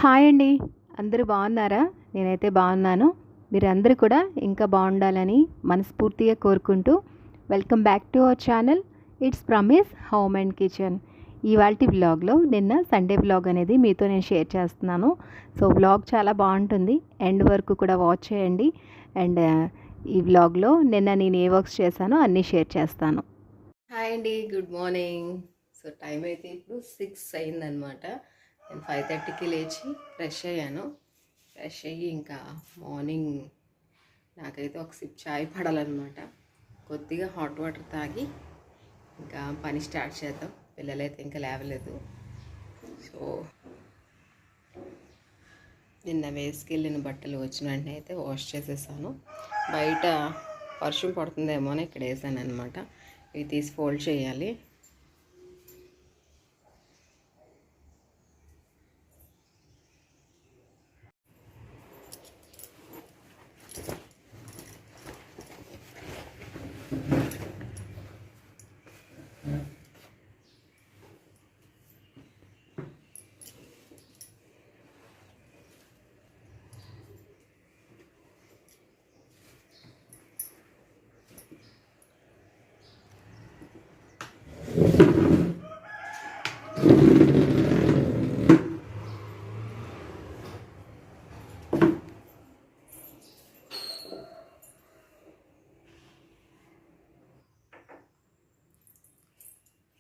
Hi అండి. అందరూ బాగున్నారా? నేనైతే బాగున్నాను. మీరందరూ కూడా ఇంకా బాగుండాలని మనస్ఫూర్తిగా కోరుకుంటూ welcome back to our channel. It's promise home and kitchen. ఇవాల్టి వ్లాగ్లో నిన్న సండే వ్లాగ్ అనేది మీతో నేను షేర్ చేస్తున్నాను. సో వ్లాగ్ చాలా బాగుంటుంది, ఎండ్ వరకు కూడా వాచ్ చేయండి. అండ్ ఈ వ్లాగ్లో నిన్న నేను ఏ వర్క్స్ చేశానో అన్నీ షేర్ చేస్తాను. హాయ్ అండి, గుడ్ మార్నింగ్. సో టైం అయితే ఇప్పుడు 6 అయిందనమాట. నేను 5:30కి లేచి ఫ్రెష్ అయ్యాను. ఫ్రెష్ అయ్యి ఇంకా మార్నింగ్ నాకైతే ఒక సిప్ చాయ్ పడాలన్నమాట. కొద్దిగా హాట్ వాటర్ తాగి ఇంకా పని స్టార్ట్ చేద్దాం. పిల్లలైతే ఇంకా లేవలేదు. సో నిన్న వేసుకెళ్ళిన బట్టలు వచ్చిన వెంటనే అయితే వాష్ చేసేసాను. బయట వర్షం పడుతుందేమో అని ఇక్కడ వేసాను అనమాట. ఇవి తీసి ఫోల్డ్ చేయాలి.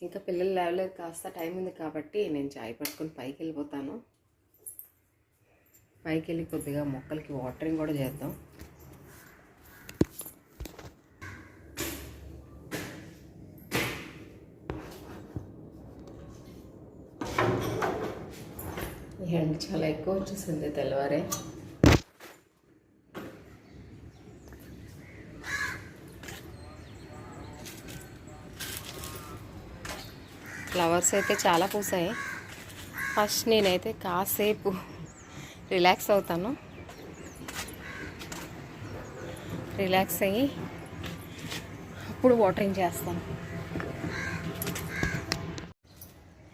ఇంకా పిల్లలు లేవలేదు, కాస్త టైం ఉంది కాబట్టి నేను చాయ్ పట్టుకొని పైకి వెళ్ళిపోతాను. పైకి వెళ్ళి కొద్దిగా మొక్కలకి వాటరింగ్ కూడా చేద్దాం. ఎండ చాలా ఎక్కువ వచ్చేసింది తెల్లవారే. ఫ్లవర్స్ అయితే చాలా పూసాయి. ఫస్ట్ నేనైతే కాసేపు రిలాక్స్ అవుతాను. రిలాక్స్ అయ్యి అప్పుడు వాటరింగ్ చేస్తాను.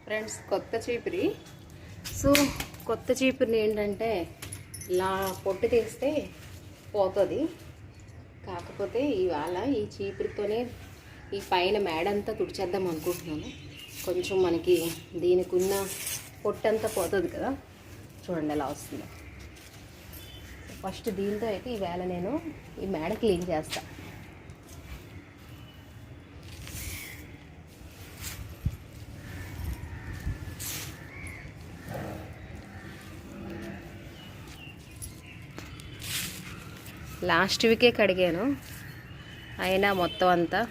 ఫ్రెండ్స్, కొత్త చీపిరి. సో కొత్త చీపిరిని ఏంటంటే ఇలా పొట్టు తీస్తే పోతుంది. కాకపోతే ఇవాళ ఈ చీపిరితోనే ఈ పైన మేడంతా తుడిచేద్దాం అనుకుంటున్నాను. కొంచెం మనకి దీనికి ఉన్న పొట్టంతా పోతుంది కదా, చూడండి ఎలా వస్తుందో. ఫస్ట్ దీంతో అయితే ఈవేళ నేను ఈ మేడ క్లీన్ చేస్తా. లాస్ట్ వీకే కడిగాను, అయినా మొత్తం అంతా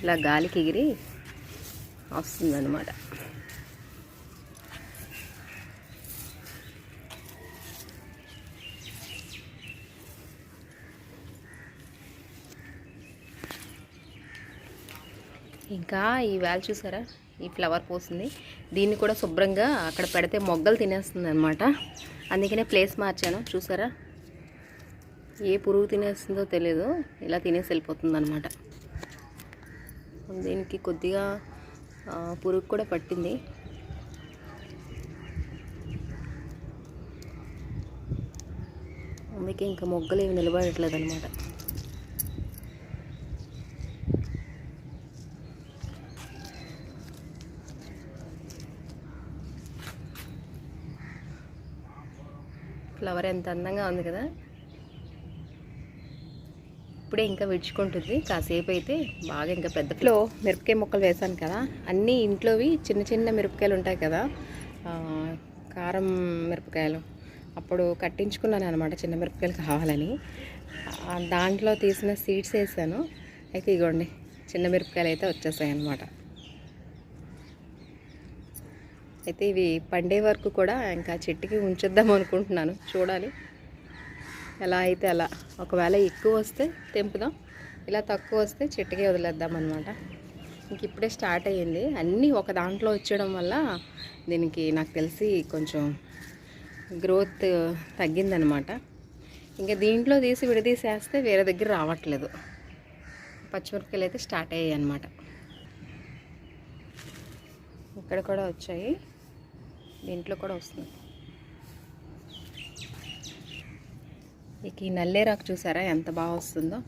ఇలా గాలికి ఎగిరి వస్తుందన్నమాట. ఇంకా ఈ వేళ చూసారా, ఈ ఫ్లవర్ పోసింది. దీన్ని కూడా శుభ్రంగా అక్కడ పెడితే మొగ్గలు తినేస్తుంది అనమాట. అందుకనే ప్లేస్ మార్చాను. చూసారా, ఏ పురుగు తినేస్తుందో తెలియదు, ఇలా తినేసి వెళ్ళిపోతుంది అనమాట. దీనికి కొద్దిగా పురుగు కూడా పట్టింది. అందుకే ఇంకా మొగ్గలు ఏమి నిలబడట్లేదు అనమాట. ఫ్లవర్ ఎంత అందంగా ఉంది కదా. ఇప్పుడే ఇంకా విడుచుకుంటుంది. కాసేపు అయితే బాగా ఇంకా పెద్దలో మిరపకాయ ముక్కలు వేసాను కదా, అన్నీ ఇంట్లోవి చిన్న చిన్న మిరపకాయలు ఉంటాయి కదా, కారం మిరపకాయలు. అప్పుడు కట్టించుకున్నాను అనమాట, చిన్న మిరపకాయలు కావాలని. దాంట్లో తీసిన సీడ్స్ వేసాను. అయితే ఇగోండి చిన్న మిరపకాయలు అయితే వచ్చేసాయి అన్నమాట. అయితే ఇవి పండే వరకు కూడా ఇంకా చెట్టుకి ఉంచేద్దాం అనుకుంటున్నాను. చూడాలి ఎలా అయితే అలా. ఒకవేళ ఎక్కువ వస్తే తెంపుదాం, ఇలా తక్కువ వస్తే చెట్టుకే వదిలేద్దాం అనమాట. ఇంక ఇప్పుడే స్టార్ట్ అయ్యింది. అన్నీ ఒక దాంట్లో వచ్చడం వల్ల దీనికి నాకు తెలిసి కొంచెం గ్రోత్ తగ్గిందనమాట. ఇంకా దీంట్లో తీసి విడదీసేస్తే వేరే దగ్గర రావట్లేదు. పచ్చిమిరపకాయలు అయితే స్టార్ట్ అయ్యాయి అన్నమాట. ఇక్కడ కూడా వచ్చాయి. దీంట్లో కూడా వస్తుంది. ఇక ఈ నల్లేరాకు చూసారా ఎంత బాగా వస్తుందో.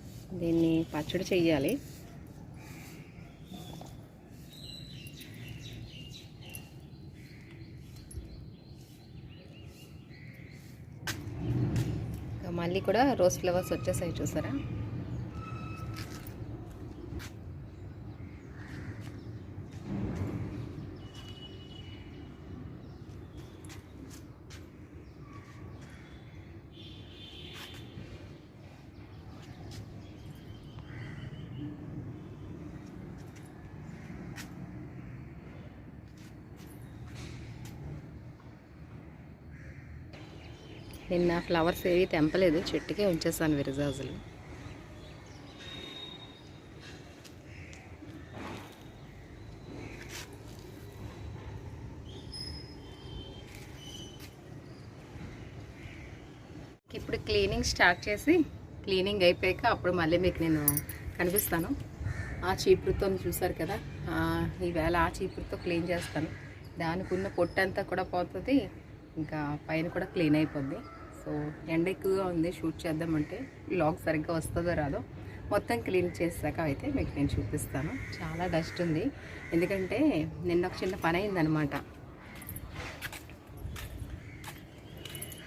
దీన్ని పచ్చడి చెయ్యాలి. మళ్ళీ కూడా రోజ్ ఫ్లవర్స్ వచ్చేసాయి చూసారా. నిన్న ఫ్లవర్స్ ఏవి తెంపలేదు, చెట్టుకే ఉంచేసాను విరజాజులు. ఇప్పుడు క్లీనింగ్ స్టార్ట్ చేసి క్లీనింగ్ అయిపోయాక అప్పుడు మళ్ళీ మీకు నేను కనిపిస్తాను. ఆ చీపురుతో చూసారు కదా, ఈవేళ ఆ చీపురుతో క్లీన్ చేస్తాను. దానికి ఉన్న పొట్టంతా కూడా పోతుంది, ఇంకా పైన కూడా క్లీన్ అయిపోద్ది. సో ఎండ ఎక్కువగా ఉంది, షూట్ చేద్దామంటే లాగ్ సరిగ్గా వస్తుందో రాదో. మొత్తం క్లీన్ చేసాక అయితే మీకు నేను చూపిస్తాను. చాలా డస్ట్ ఉంది, ఎందుకంటే నిన్న ఒక చిన్న పని అయిందనమాట.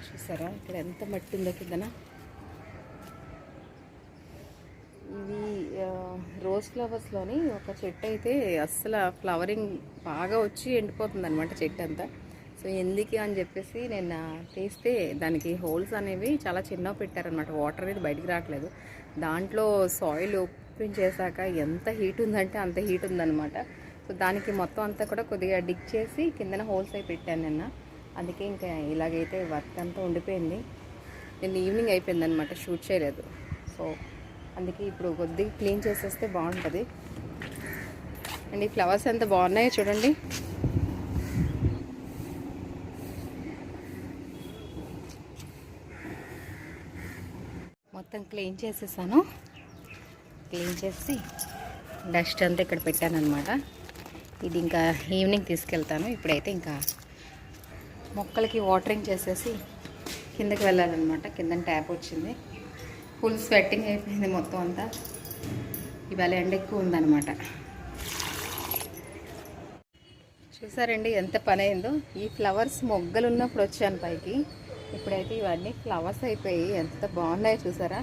చూసారా ఇక్కడ ఎంత మట్టి ఉందో కిందన. ఇవి రోజ్ ఫ్లవర్స్లోని ఒక చెట్టు అయితే అస్సలు ఫ్లవరింగ్ బాగా వచ్చి ఎండిపోతుంది అనమాట చెట్టు అంతా. సో ఎందుకు అని చెప్పేసి నేను తీస్తే దానికి హోల్స్ అనేవి చాలా చిన్నగా పెట్టారనమాట. వాటర్ అనేది బయటికి రావట్లేదు. దాంట్లో సాయిల్ ఓపెన్ చేశాక ఎంత హీట్ ఉందంటే అంత హీట్ ఉందన్నమాట. సో దానికి మొత్తం అంతా కూడా కొద్దిగా డిగ్ చేసి కిందన హోల్స్ అయి పెట్టాను నిన్న. అందుకే ఇంకా ఇలాగైతే వర్క్ అంతా ఉండిపోయింది. నిన్న ఈవినింగ్ అయిపోయింది అనమాట, షూట్ చేయలేదు. సో అందుకే ఇప్పుడు కొద్దిగా క్లీన్ చేసేస్తే బాగుంటుంది. అండ్ ఈ ఫ్లవర్స్ ఎంత బాగున్నాయో చూడండి. మొత్తం క్లీన్ చేసేసాను. క్లీన్ చేసి డస్ట్ అంతా ఇక్కడ పెట్టాను అనమాట. ఇది ఇంకా ఈవినింగ్ తీసుకెళ్తాను. ఇప్పుడైతే ఇంకా మొక్కలకి వాటరింగ్ చేసేసి కిందకి వెళ్ళాలన్నమాట. కింద ట్యాప్ వచ్చింది, ఫుల్ స్వెట్టింగ్ అయిపోయింది మొత్తం అంతా. ఇవాళ ఎండ ఎక్కువ ఉందన్నమాట. చూసారండి ఎంత పని అయిందో. ఈ ఫ్లవర్స్ మొగ్గలు ఉన్నప్పుడు వచ్చాను పైకి, ఇప్పుడైతే ఇవన్నీ ఫ్లవర్స్ అయిపోయి ఎంత బాగున్నాయో చూసారా.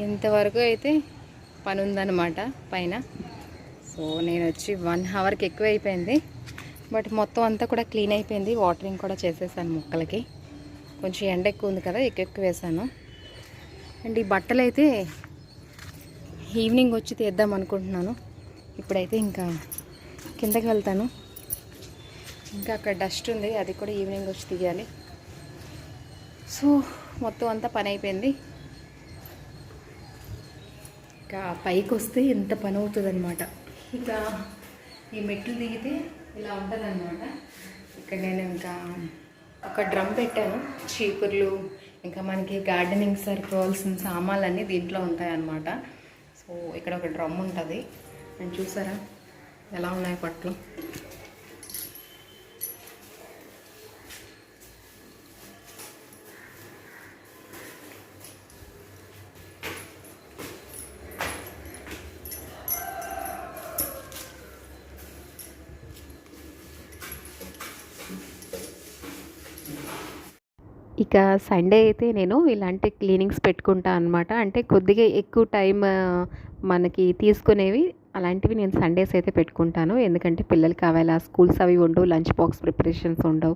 ఇంతవరకు అయితే పని ఉందన్నమాట పైన. సో నేను వచ్చి 1 అవర్కి ఎక్కువ అయిపోయింది. బట్ మొత్తం అంతా కూడా క్లీన్ అయిపోయింది. వాటరింగ్ కూడా చేసేసాను మొక్కలకి. కొంచెం ఎండ ఎక్కువ ఉంది కదా, ఎక్కువ వేసాను. అండ్ ఈ బట్టలు అయితే ఈవినింగ్ వచ్చి తీద్దాం అనుకుంటున్నాను. ఇప్పుడైతే ఇంకా కిందకి వెళ్తాను. ఇంకా అక్కడ డస్ట్ ఉంది, అది కూడా ఈవినింగ్ వచ్చి తీయాలి. సో మొత్తం అంతా పని అయిపోయింది. ఇంకా పైకి వస్తే ఎంత పని అవుతుంది అనమాట. ఇంకా ఈ మెట్లు దిగితే ఇలా ఉంటుంది అనమాట. ఇక్కడ నేను ఇంకా ఒక డ్రమ్ పెట్టాను. చీపుర్లు ఇంకా మనకి గార్డెనింగ్ సరిపోవాల్సిన సామాన్లన్నీ దీంట్లో ఉంటాయన్నమాట. సో ఇక్కడ ఒక డ్రమ్ ఉంటుంది. నేను చూసారా ఎలా ఉన్నాయి పట్లు. ఇక సండే అయితే నేను ఇలాంటి క్లీనింగ్స్ పెట్టుకుంటా అనమాట. అంటే కొద్దిగా ఎక్కువ టైం మనకి తీసుకునేవి అలాంటివి నేను సండేస్ అయితే పెట్టుకుంటాను. ఎందుకంటే పిల్లలకి అవేళ స్కూల్స్ అవి ఉండవు, లంచ్ బాక్స్ ప్రిపరేషన్స్ ఉండవు.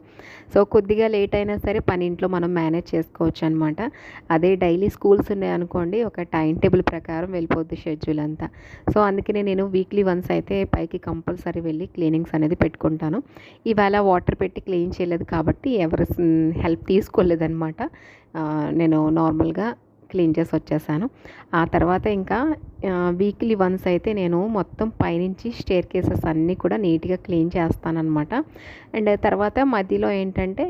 సో కొద్దిగా లేట్ అయినా సరే పని ఇంట్లో మనం మేనేజ్ చేసుకోవచ్చు అనమాట. అదే డైలీ స్కూల్స్ ఉన్నాయనుకోండి, ఒక టైం టేబుల్ ప్రకారం వెళ్ళిపోద్ది షెడ్యూల్ అంతా. సో అందుకనే నేను వీక్లీ వన్స్ అయితే పైకి కంపల్సరీ వెళ్ళి క్లీనింగ్స్ అనేది పెట్టుకుంటాను. ఇవాళ వాటర్ పెట్టి క్లీన్ చేయలేదు కాబట్టి ఎవరి హెల్ప్ తీసుకోలేదన్నమాట. నేను నార్మల్గా క్లీన్ చేసి వచ్చేసాను. ఆ తర్వాత ఇంకా వీక్లీ వన్స్ అయితే నేను మొత్తం పైనుంచి స్టేర్ కేసెస్ అన్నీ కూడా నీట్గా క్లీన్ చేస్తానన్నమాట. అండ్ తర్వాత మధ్యలో ఏంటంటే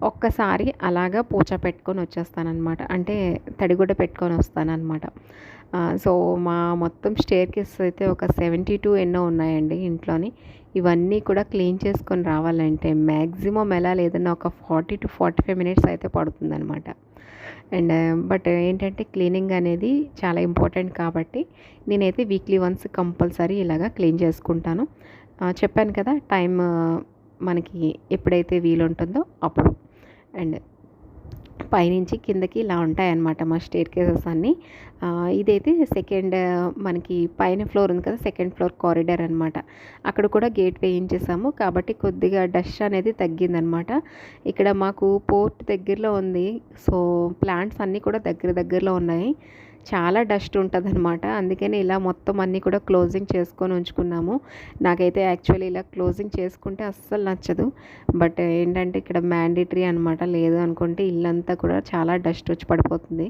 ఒక్కసారి అలాగా పూచ పెట్టుకొని వచ్చేస్తానన్నమాట. అంటే తడిగుడ్డ పెట్టుకొని వస్తానన్నమాట. సో మా మొత్తం స్టేర్ కేసెస్ అయితే ఒక 72 ఎన్నో ఉన్నాయండి ఇంట్లోని. ఇవన్నీ కూడా క్లీన్ చేసుకొని రావాలంటే మ్యాక్సిమం ఎలా లేదన్నా ఒక 40 to 45 మినిట్స్ అయితే పడుతుందన్నమాట. అండ్ బట్ ఏంటంటే క్లీనింగ్ అనేది చాలా ఇంపార్టెంట్ కాబట్టి నేనైతే వీక్లీ వన్స్ కంపల్సరీ ఇలాగా క్లీన్ చేసుకుంటాను. చెప్పాను కదా టైం మనకి ఎప్పుడైతే వీలుంటుందో అప్పుడు. అండ్ పైనుంచి కిందకి ఇలా ఉంటాయన్నమాట మా స్టేర్ కేసెస్ అన్నీ. ఇదైతే సెకండ్ మనకి పైన ఫ్లోర్ ఉంది కదా, సెకండ్ ఫ్లోర్ కారిడార్ అనమాట. అక్కడ కూడా గేట్ వేయించేసాము కాబట్టి కొద్దిగా డస్ట్ అనేది తగ్గిందనమాట. ఇక్కడ మాకు పోర్ట్ దగ్గరలో ఉంది, సో ప్లాంట్స్ అన్నీ కూడా దగ్గరలో ఉన్నాయి. చాలా డస్ట్ ఉంటుందన్నమాట. అందుకని ఇలా మొత్తం అన్నీ కూడా క్లోజింగ్ చేసుకొని ఉంచుకున్నాము. నాకైతే యాక్చువల్లీ ఇలా క్లోజింగ్ చేసుకుంటే అస్సలు నచ్చదు, బట్ ఏంటంటే ఇక్కడ మ్యాండేటరీ అనమాట. లేదు అనుకుంటే ఇల్లంతా కూడా చాలా డస్ట్ వచ్చి పడిపోతుంది,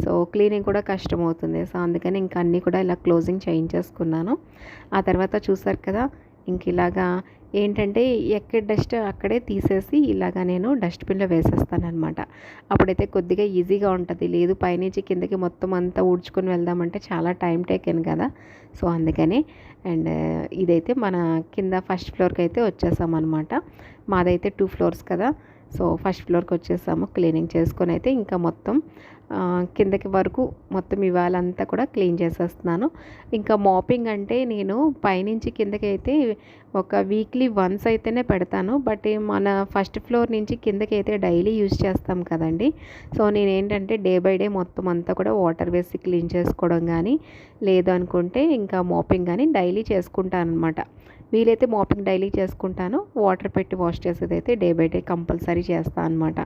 సో క్లీనింగ్ కూడా కష్టమవుతుంది. సో అందుకని ఇంకా అన్నీ కూడా ఇలా క్లోజింగ్ చేయించేసుకున్నాను. ఆ తర్వాత చూసారు కదా, ఇంక ఇలాగా ఏంటంటే ఎక్కడ డస్ట్ అక్కడే తీసేసి ఇలాగా నేను డస్ట్బిన్లో వేసేస్తానమాట. అప్పుడైతే కొద్దిగా ఈజీగా ఉంటుంది. లేదు పైనుంచి కిందకి మొత్తం అంతా ఊడ్చుకొని వెళ్దామంటే చాలా టైం టేకెన్ కదా, సో అందుకని. అండ్ ఇదైతే మన కింద ఫస్ట్ ఫ్లోర్కి అయితే వచ్చేసామన్నమాట. మాదైతే 2 ఫ్లోర్స్ కదా, సో ఫస్ట్ ఫ్లోర్కి వచ్చేసాము. క్లీనింగ్ చేసుకొని అయితే ఇంకా మొత్తం కిందకి వరకు మొత్తం ఇవాళ అంతా కూడా క్లీన్ చేసేస్తున్నాను. ఇంకా మాపింగ్ అంటే నేను పైనుంచి కిందకి అయితే ఒక వీక్లీ వన్స్ అయితేనే పెడతాను, బట్ మన ఫస్ట్ ఫ్లోర్ నుంచి కిందకి అయితే డైలీ యూజ్ చేస్తాం కదండి. సో నేనేంటంటే డే బై డే మొత్తం అంతా కూడా వాటర్ వేసి క్లీన్ చేసుకోవడం కానీ, లేదు అనుకుంటే ఇంకా మాపింగ్ కానీ డైలీ చేసుకుంటాను అనమాట. వీలైతే మాపింగ్ డైలీ చేసుకుంటాను, వాటర్ పెట్టి వాష్ చేసేది అయితే డే బై డే కంపల్సరీ చేస్తాను అనమాట.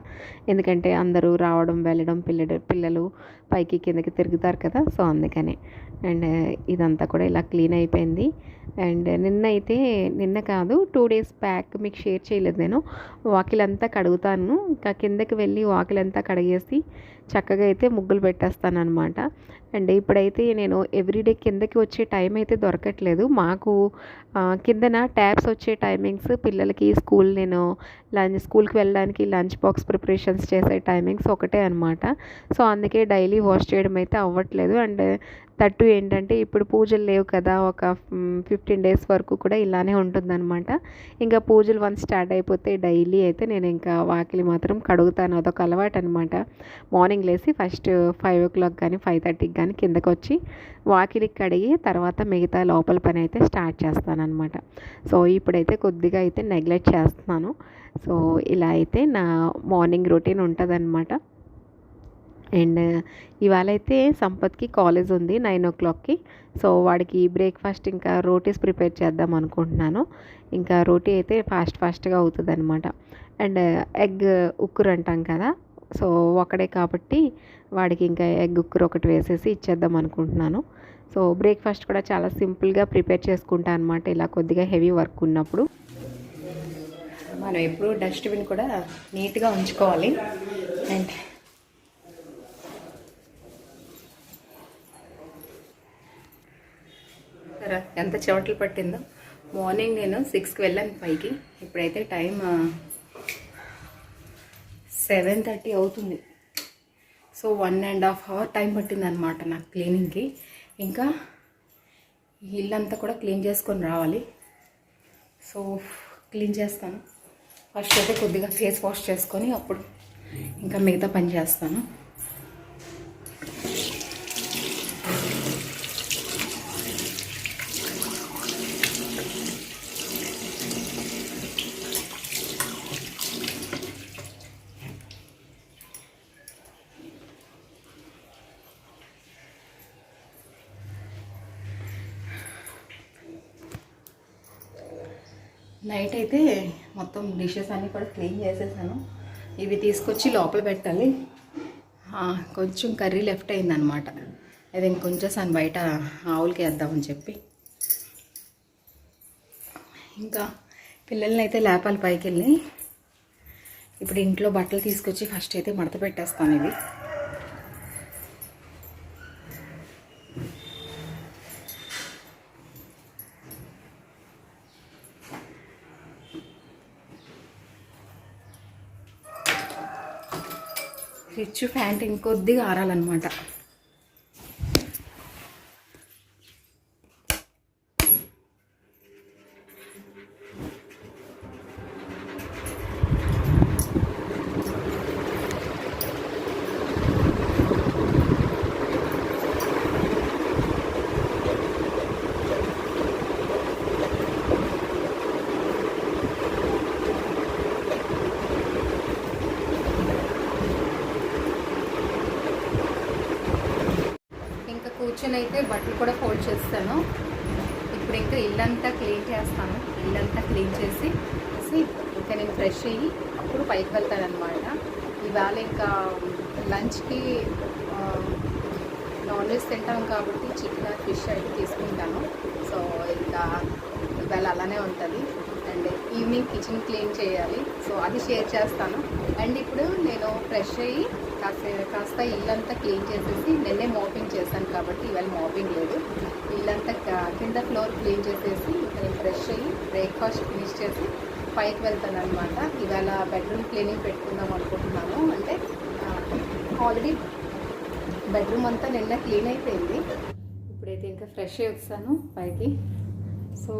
ఎందుకంటే అందరూ రావడం వెళ్ళడం, పిల్లలు పైకి కిందకి తిరుగుతారు కదా, సో అందుకని. అండ్ ఇదంతా కూడా ఇలా క్లీన్ అయిపోయింది. అండ్ నిన్న కాదు 2 days బ్యాక్ మీకు షేర్ చేయలేదు నేను, వాకిలంతా కడుగుతాను. ఇంకా కిందకి వెళ్ళి వాకిలంతా కడిగేసి చక్కగా అయితే ముగ్గులు పెట్టేస్తాను అనమాట. అండ్ ఇప్పుడైతే నేను ఎవ్రీడే కిందకి వచ్చే టైం అయితే దొరకట్లేదు మాకు. కిందన ట్యాబ్స్ వచ్చే టైమింగ్స్ పిల్లలకి స్కూల్కి వెళ్ళడానికి లంచ్ బాక్స్ ప్రిపరేషన్స్ చేసే టైమింగ్స్ ఒకటే అనమాట. సో అందుకే డైలీ వాష్ చేయడం అయితే అవ్వట్లేదు. అండ్ తట్టు ఏంటంటే ఇప్పుడు పూజలు లేవు కదా, ఒక 15 days వరకు కూడా ఇలానే ఉంటుందన్నమాట. ఇంకా పూజలు వన్స్ స్టార్ట్ అయిపోతే డైలీ అయితే నేను ఇంకా వాకిలి మాత్రం కడుగుతాను. అదొక అలవాటు అనమాట. మార్నింగ్ లేసి ఫస్ట్ 5 o'clock కానీ 5:30 కానీ కిందకు వచ్చి వాకిలికి కడిగి తర్వాత మిగతా లోపల పని అయితే స్టార్ట్ చేస్తానన్నమాట. సో ఇప్పుడైతే కొద్దిగా అయితే నెగ్లెక్ట్ చేస్తున్నాను. సో ఇలా అయితే నా మార్నింగ్ రొటీన్ ఉంటుందన్నమాట. అండ్ ఇవాళ అయితే సంపత్కి కాలేజ్ ఉంది 9 o'clockకి. సో వాడికి బ్రేక్ఫాస్ట్ ఇంకా రోటీస్ ప్రిపేర్ చేద్దాం అనుకుంటున్నాను. ఇంకా రోటీ అయితే ఫాస్ట్గా అవుతుంది అనమాట. అండ్ ఎగ్ ఉక్కురు అంటాం కదా, సో ఒకడే కాబట్టి వాడికి ఇంకా ఎగ్ ఉక్కురు ఒకటి వేసేసి ఇచ్చేద్దాం అనుకుంటున్నాను. సో బ్రేక్ఫాస్ట్ కూడా చాలా సింపుల్గా ప్రిపేర్ చేసుకుంటాను అనమాట, ఇలా కొద్దిగా హెవీ వర్క్ ఉన్నప్పుడు. మనం ఎప్పుడు డస్ట్బిన్ కూడా నీట్గా ఉంచుకోవాలి. అండ్ ఎంత చెమటలు పట్టిందో. మార్నింగ్ నేను 6కి వెళ్ళాను పైకి, ఇప్పుడైతే టైం 7:30 అవుతుంది. సో 1.5 hour టైం పట్టిందనమాట నాకు క్లీనింగ్కి. ఇంకా ఇల్లంతా కూడా క్లీన్ చేసుకొని రావాలి. సో క్లీన్ చేస్తాను. ఫస్ట్ అయితే కొద్దిగా ఫేస్ వాష్ చేసుకొని అప్పుడు ఇంకా మిగతా పని చేస్తాను. నైట్ అయితే మొత్తం డిషెస్ అన్నీ కూడా క్లీన్ చేసేసాను. ఇవి తీసుకొచ్చి లోపల పెట్టాలి. కొంచెం కర్రీ లెఫ్ట్ అయిందనమాట, అది ఇంకొంచెం బయట ఆవులకి వేద్దామని చెప్పి. ఇంకా పిల్లల్ని అయితే లేపాలి పైకి వెళ్ళి. ఇప్పుడు ఇంట్లో బట్టలు తీసుకొచ్చి ఫస్ట్ అయితే మడత పెట్టేస్తాను. ఇవి రిచ్ ప్యాంట్ ఇంకొద్దిగా ఆరాలన్నమాట. కూర్చొని అయితే బట్టలు కూడా ఫోల్డ్ చేస్తాను. ఇప్పుడు ఇంకా ఇల్లంతా క్లీన్ చేస్తాను. ఇల్లంతా క్లీన్ చేసి ఇంకా నేను ఫ్రెష్ అయ్యి అప్పుడు పైకి వెళ్తానమాట. ఇవాళ ఇంకా లంచ్కి నాన్ వెజ్ తింటాం కాబట్టి చికెన్ ఫిష్ అయితే తీసుకుంటాను. సో ఇంకా ఇవాళ అలానే ఉంటుంది. అండ్ ఈవినింగ్ కిచెన్ క్లీన్ చేయాలి. సో అది షేర్ చేస్తాను. అండ్ ఇప్పుడు నేను ఫ్రెష్ అయ్యి కాస్త ఇల్లంతా క్లీన్ చేసేసి నిన్నే మాపింగ్ చేశాను కాబట్టి ఇవాళ మాపింగ్ లేదు. ఇల్లంతా కింద ఫ్లోర్ క్లీన్ చేసేసి ఇంకా నేను ఫ్రెష్ అయ్యి బ్రేక్ఫాస్ట్ ఫినిష్ చేసి పైకి వెళ్తాను అనమాట. ఇవాళ బెడ్రూమ్ క్లీనింగ్ పెట్టుకుందాం అనుకుంటున్నాను. అంటే ఆల్రెడీ బెడ్రూమ్ అంతా నిన్న క్లీన్ అయిపోయింది. ఇప్పుడైతే ఇంకా ఫ్రెష్ అయ్యి వస్తాను పైకి. సో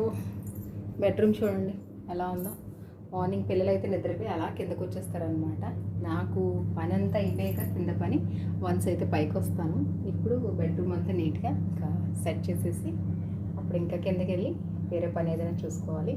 బెడ్రూమ్ చూడండి ఎలా ఉందో. మార్నింగ్ పిల్లలు అయితే నిద్రపోయి అలా కిందకు వచ్చేస్తారనమాట. నాకు పని అంతా అయిపోయాక కింద పని వన్స్ అయితే పైకి వస్తాను. ఇప్పుడు బెడ్రూమ్ అంతా నీట్గా ఇంకా సెట్ చేసేసి అప్పుడు ఇంకా కిందకి వెళ్ళి వేరే పని ఏదైనా చూసుకోవాలి.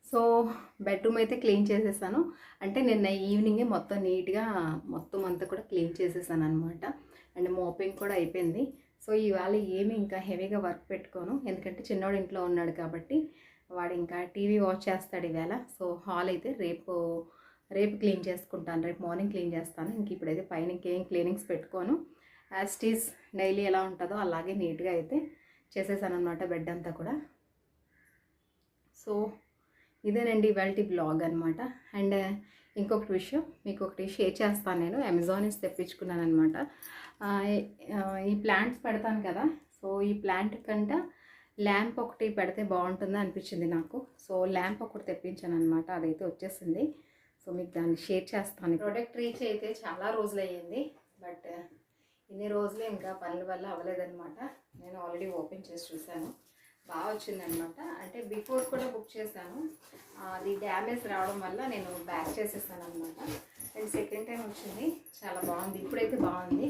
సో బెడ్రూమ్ అయితే క్లీన్ చేసేసాను. అంటే నిన్న ఈవినింగే మొత్తం నీట్గా మొత్తం అంతా కూడా క్లీన్ చేసేసాను అనమాట. అండ్ మోపింగ్ కూడా అయిపోయింది. సో ఇవాళ ఏమి ఇంకా హెవీగా వర్క్ పెట్టుకోను. ఎందుకంటే చిన్నోడు ఇంట్లో ఉన్నాడు కాబట్టి వాడు ఇంకా టీవీ వాచ్ చేస్తాడు ఇవాళ. సో హాల్ అయితే రేపు క్లీన్ చేసుకుంటాను. రేపు మార్నింగ్ క్లీన్ చేస్తాను. ఇంక ఇప్పుడైతే పైన ఇంకేం క్లీనింగ్స్ పెట్టుకోను. యాజ్ ఇట్ ఈజ్ డైలీ ఎలా ఉంటుందో అలాగే నీట్గా అయితే చేసేసాను అనమాట బెడ్ అంతా కూడా. సో ఇదేనండి ఇవాళ బ్లాగ్ అనమాట. అండ్ ఇంకొకటి విషయం మీకు ఒకటి షేర్ చేస్తాను. నేను అమెజాన్ నుంచి తెప్పించుకున్నాను అనమాట. ఈ ప్లాంట్స్ పెడతాను కదా. సో ఈ ప్లాంట్ కంటే ల్యాంప్ ఒకటి పెడితే బాగుంటుందని అనిపించింది నాకు. సో ల్యాంప్ ఒకటి తెప్పించాను అనమాట. అదైతే వచ్చేసింది. సో మీకు దాన్ని షేర్ చేస్తాను. ప్రోడక్ట్ రీచ్ అయితే చాలా రోజులు అయ్యింది. బట్ ఇన్ని రోజులు ఇంకా పనుల వల్ల అవ్వలేదన్నమాట. నేను ఆల్రెడీ ఓపెన్ చేసి చూశాను. బాగా వచ్చిందనమాట. అంటే బిఫోర్ కూడా బుక్ చేశాను. అది డ్యామేజ్ రావడం వల్ల నేను బ్యాక్ చేసేసాను అనమాట. అండ్ సెకండ్ టైం వచ్చింది. చాలా బాగుంది. ఇప్పుడైతే బాగుంది.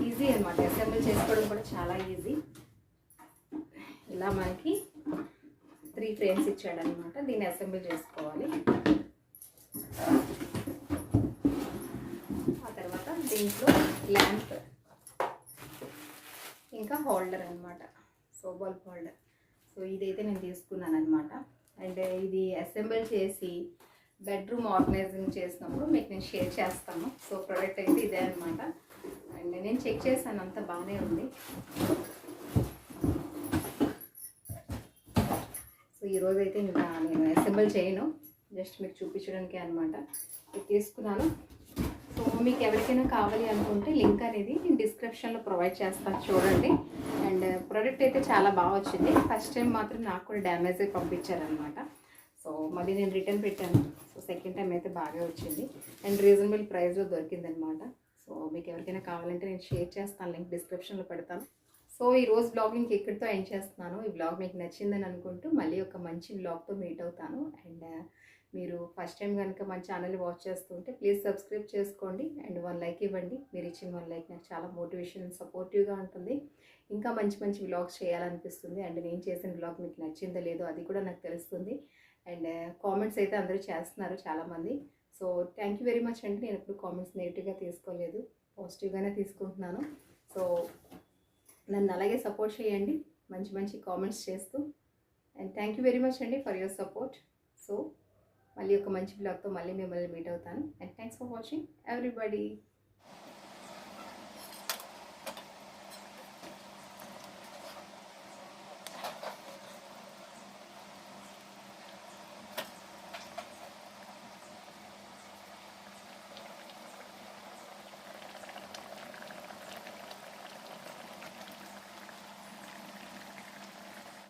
ఈజీ అనమాట. అసెంబుల్ చేసుకోవడం కూడా చాలా ఈజీ. ఇలా మనకి 3 ఫ్రేమ్స్ ఇచ్చాడనమాట. దీన్ని అసెంబుల్ చేసుకోవాలి. ఆ తర్వాత దీంట్లో ల్యాంప్ ఇంకా హోల్డర్ అనమాట. So bulb holder. సో ఇదైతే నేను తీసుకున్నాను అనమాట. అండ్ ఇది అసెంబుల్ చేసి బెడ్రూమ్ ఆర్గనైజింగ్ చేసినప్పుడు మీకు నేను షేర్ చేస్తాను. సో ప్రోడక్ట్ అయితే ఇదే అనమాట. అండ్ నేను చెక్ చేశాను, అంతా బాగానే ఉంది. సో ఈరోజు అయితే ఇంకా నేను అసెంబుల్ చేయను, జస్ట్ మీకు చూపించడానికి అనమాట ఇది తీసుకున్నాను. సో మీకు ఎవరికైనా కావాలి అనుకుంటే లింక్ అనేది నేను డిస్క్రిప్షన్లో ప్రొవైడ్ చేస్తాను, చూడండి. అండ్ ప్రోడక్ట్ అయితే చాలా బాగా వచ్చింది. ఫస్ట్ టైం మాత్రం నాకు కూడా డ్యామేజ్ అయి పంపించారనమాట. సో మళ్ళీ నేను రిటర్న్ పెట్టాను. సో సెకండ్ టైం అయితే బాగా వచ్చింది అండ్ రీజనబుల్ ప్రైస్లో దొరికిందనమాట. సో మీకు ఎవరికైనా కావాలంటే నేను షేర్ చేస్తాను, లింక్ డిస్క్రిప్షన్లో పెడతాను. సో ఈరోజు బ్లాగింగ్ ఇక్కడితో ఎండ్ చేస్తున్నాను. ఈ బ్లాగ్ మీకు నచ్చిందని అనుకుంటూ మళ్ళీ ఒక మంచి బ్లాగ్తో మీట్ అవుతాను. అండ్ మీరు ఫస్ట్ టైం కనుక మన ఛానల్ వాచ్ చేస్తుంటే ప్లీజ్ సబ్స్క్రైబ్ చేసుకోండి అండ్ 1 లైక్ ఇవ్వండి. మీరు ఇచ్చిన 1 లైక్ నాకు చాలా మోటివేషన్ సపోర్టివ్గా ఉంటుంది. ఇంకా మంచి మంచి వ్లాగ్స్ చేయాలనిపిస్తుంది అండ్ నేను చేసిన వ్లాగ్ మీకు నచ్చిందో లేదో అది కూడా నాకు తెలుస్తుంది. అండ్ కామెంట్స్ అయితే అందరూ చేస్తున్నారు చాలామంది. So thank you very much అండి. నేను ఎప్పుడు కామెంట్స్ నెగిటివ్గా తీసుకోలేదు, పాజిటివ్గానే తీసుకుంటున్నాను. సో నన్ను అలాగే సపోర్ట్ చేయండి మంచి మంచి కామెంట్స్ చేస్తూ. And thank you very much అండి ఫర్ యువర్ సపోర్ట్. సో మళ్ళీ ఒక మంచి బ్లాగ్తో మళ్ళీ మిమ్మల్ని మీట్ అవుతాను. And thanks for watching everybody.